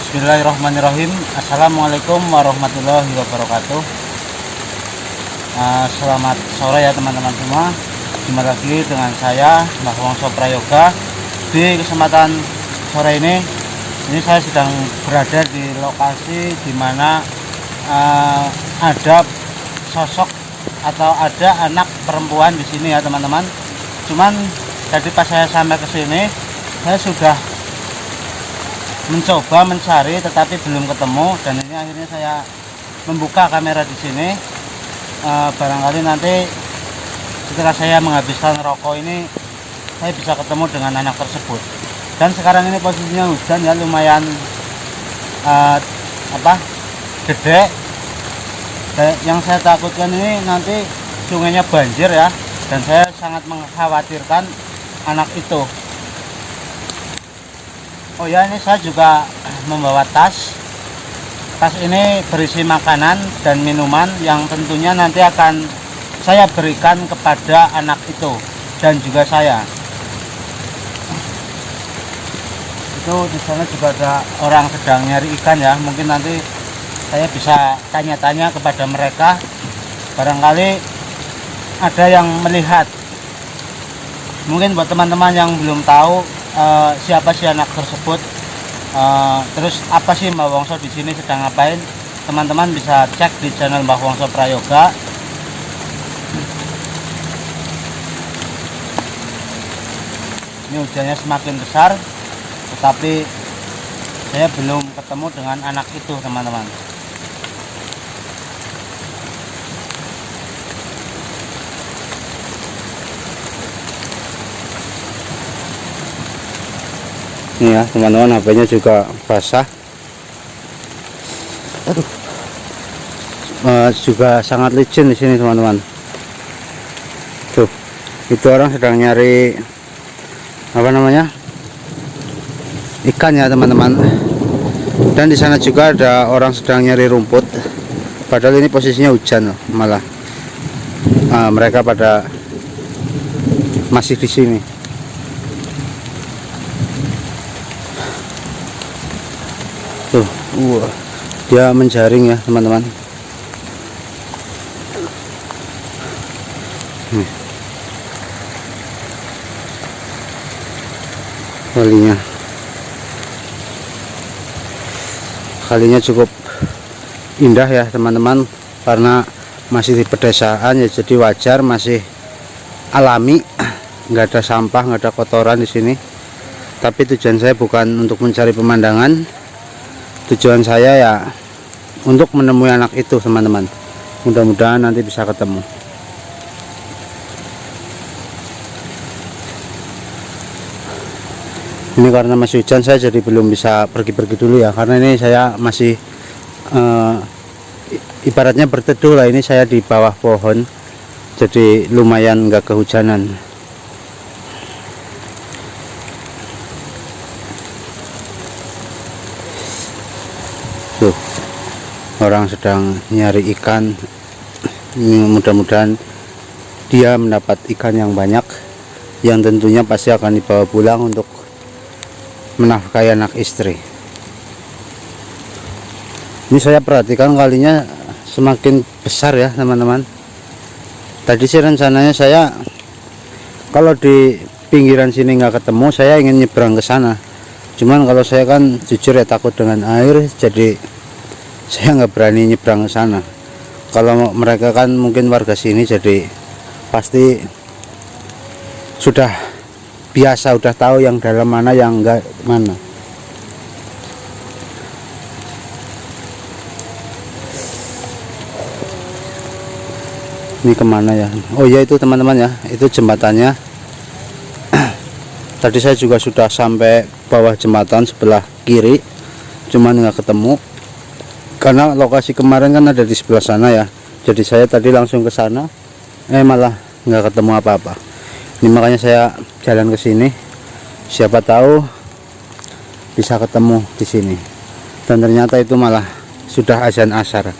Bismillahirrahmanirrahim. Assalamualaikum warahmatullahi wabarakatuh. Selamat sore ya teman-teman semua. Jumpa lagi dengan saya Mbah Wongso Prayoga. Di kesempatan sore ini saya sedang berada di lokasi di mana ada sosok atau ada anak perempuan di sini ya teman-teman. Cuman tadi pas saya sampai ke sini, saya sudah mencoba mencari tetapi belum ketemu, dan ini akhirnya saya membuka kamera di sini. Barangkali nanti setelah saya menghabiskan rokok ini saya bisa ketemu dengan anak tersebut. Dan sekarang ini posisinya hujan ya, lumayan gede. Yang saya takutkan ini nanti sungainya banjir ya, dan saya sangat mengkhawatirkan anak itu. Oh ya, ini saya juga membawa tas. Tas ini berisi makanan dan minuman yang tentunya nanti akan saya berikan kepada anak itu dan juga saya. Itu di sana juga ada orang sedang nyari ikan ya. Mungkin nanti saya bisa tanya-tanya kepada mereka. Barangkali ada yang melihat. Mungkin buat teman-teman yang belum tahu siapa sih anak tersebut, terus apa sih Mbah Wongso di sini sedang ngapain, teman-teman bisa cek di channel Mbah Wongso Prayoga. Ini hujannya semakin besar, tetapi saya belum ketemu dengan anak itu teman-teman. Ini ya teman-teman, HP-nya juga basah. Aduh. Juga sangat licin di sini teman-teman. Tuh, itu orang sedang nyari ikan ya teman-teman. Dan di sana juga ada orang sedang nyari rumput. Padahal ini posisinya hujan loh, malah mereka pada masih di sini. Tuh, dia menjaring ya teman-teman. Kalinya cukup indah ya teman-teman, karena masih di pedesaan ya, jadi wajar, masih alami, nggak ada sampah, nggak ada kotoran di sini. Tapi tujuan saya bukan untuk mencari pemandangan. Tujuan saya ya untuk menemui anak itu teman-teman. Mudah-mudahan nanti bisa ketemu. Ini karena masih hujan, saya jadi belum bisa pergi-pergi dulu ya, karena ini saya masih ibaratnya berteduh lah. Ini saya di bawah pohon, jadi lumayan nggak kehujanan. Tuh, orang sedang nyari ikan. Mudah-mudahan dia mendapat ikan yang banyak, yang tentunya pasti akan dibawa pulang untuk menafkahi anak istri. Ini saya perhatikan kalinya semakin besar ya teman-teman. Tadi sih rencananya saya kalau di pinggiran sini nggak ketemu, saya ingin nyebrang ke sana. Cuman kalau saya kan jujur ya takut dengan air, jadi saya nggak berani nyebrang ke sana. Kalau mereka kan mungkin warga sini, jadi pasti sudah biasa, udah tahu yang dalam mana yang enggak mana. Ini kemana ya? Oh ya, itu teman-teman ya, itu jembatannya. Tadi saya juga sudah sampai bawah jembatan sebelah kiri, cuman nggak ketemu karena lokasi kemarin kan ada di sebelah sana ya. Jadi saya tadi langsung ke sana, malah nggak ketemu apa-apa. Ini makanya saya jalan ke sini, siapa tahu bisa ketemu di sini. Dan ternyata itu malah sudah azan asar.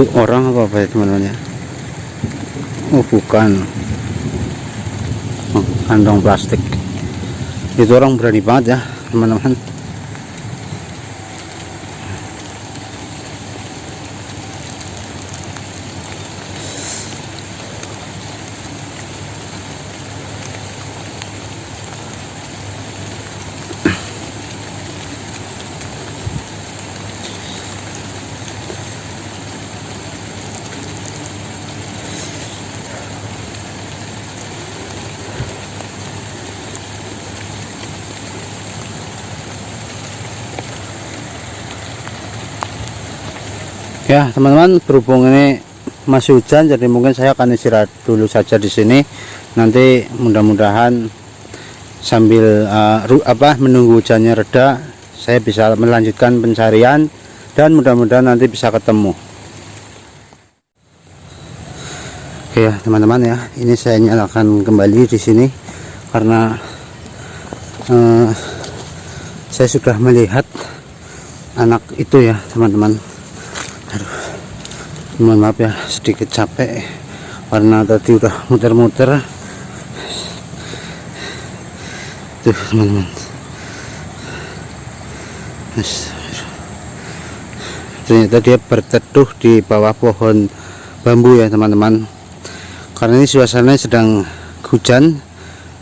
Itu orang apa ya teman-teman ya? Oh bukan, oh, kantong plastik. Itu orang berani banget ya teman-teman. Ya teman-teman, berhubung ini masih hujan, jadi mungkin saya akan istirahat dulu saja di sini. Nanti mudah-mudahan sambil menunggu hujannya reda, saya bisa melanjutkan pencarian dan mudah-mudahan nanti bisa ketemu. Oke ya teman-teman ya, ini saya nyalakan kembali di sini karena saya sudah melihat anak itu ya teman-teman. Aduh, mohon maaf ya, sedikit capek karena tadi udah muter-muter tuh teman-teman. Ternyata dia berteduh di bawah pohon bambu ya teman-teman, karena ini suasananya sedang hujan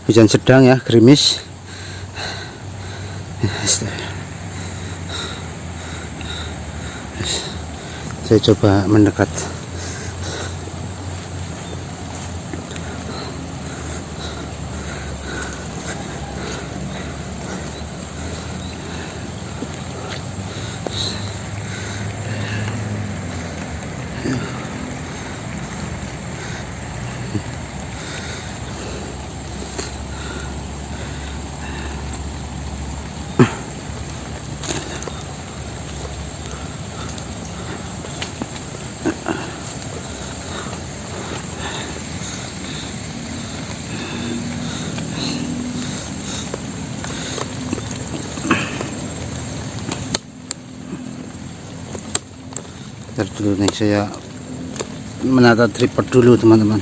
sedang ya, gerimis. Saya coba mendekat. Bentar dulu nih, saya menata tripod dulu teman-teman.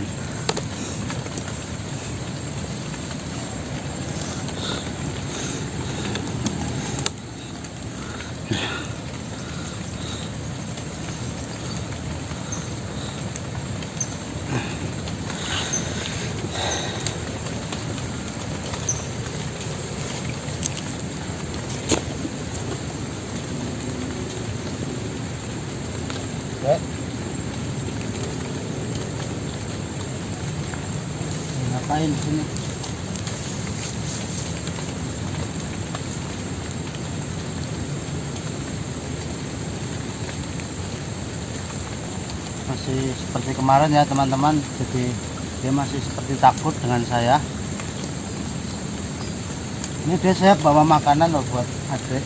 Ngapain di sini? Masih seperti kemarin ya teman-teman, jadi dia masih seperti takut dengan saya. Ini dia, saya bawa makanan loh buat adik.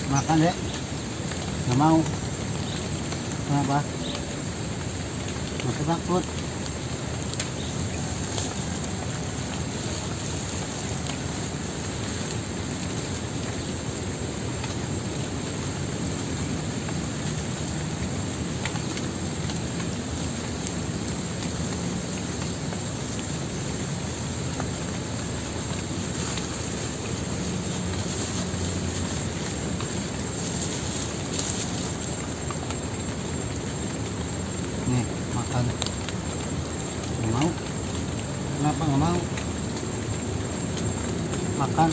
Makan deh, nggak mau. Kenapa? Masih takut. Nih makan, nggak mau. Kenapa nggak makan.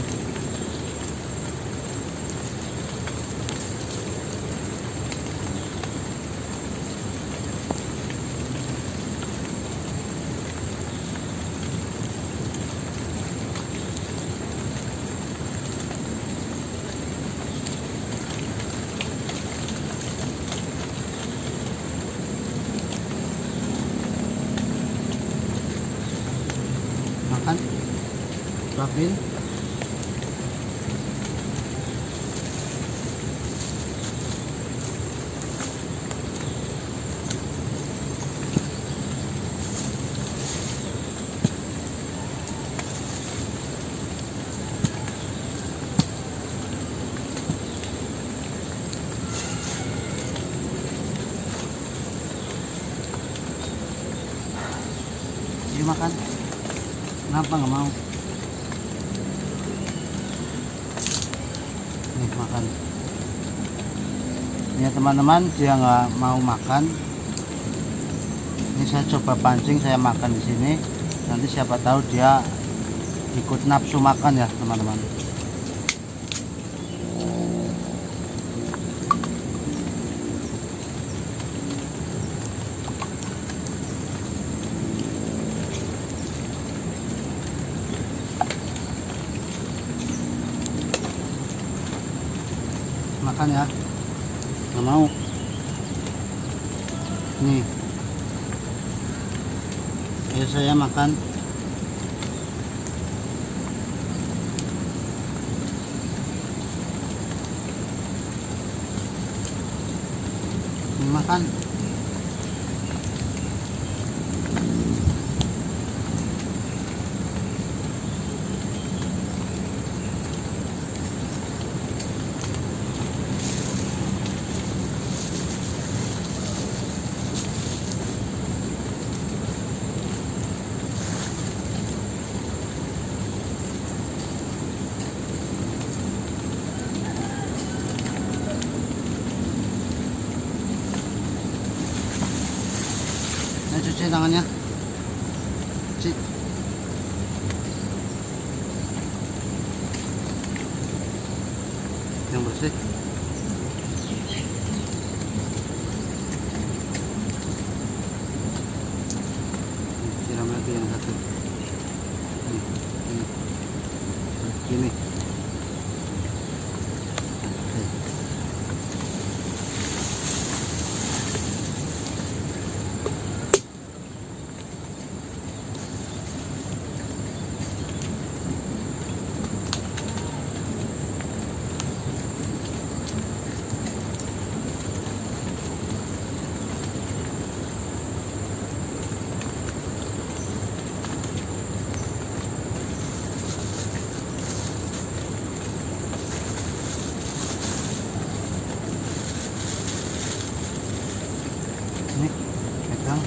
Makan, suapin. Yuk makan. Kenapa nggak mau? Nih makan. Ya teman-teman, dia nggak mau makan. Ini saya coba pancing, saya makan di sini. Nanti siapa tahu dia ikut nafsu makan ya teman-teman. Makan ya, nggak mau. Nih, ya saya makan. Nih, makan. Nah, cuci tangannya. Cuci. Yang bersih. Siram lagi yang satu. Ini. Gini. Ini pegang.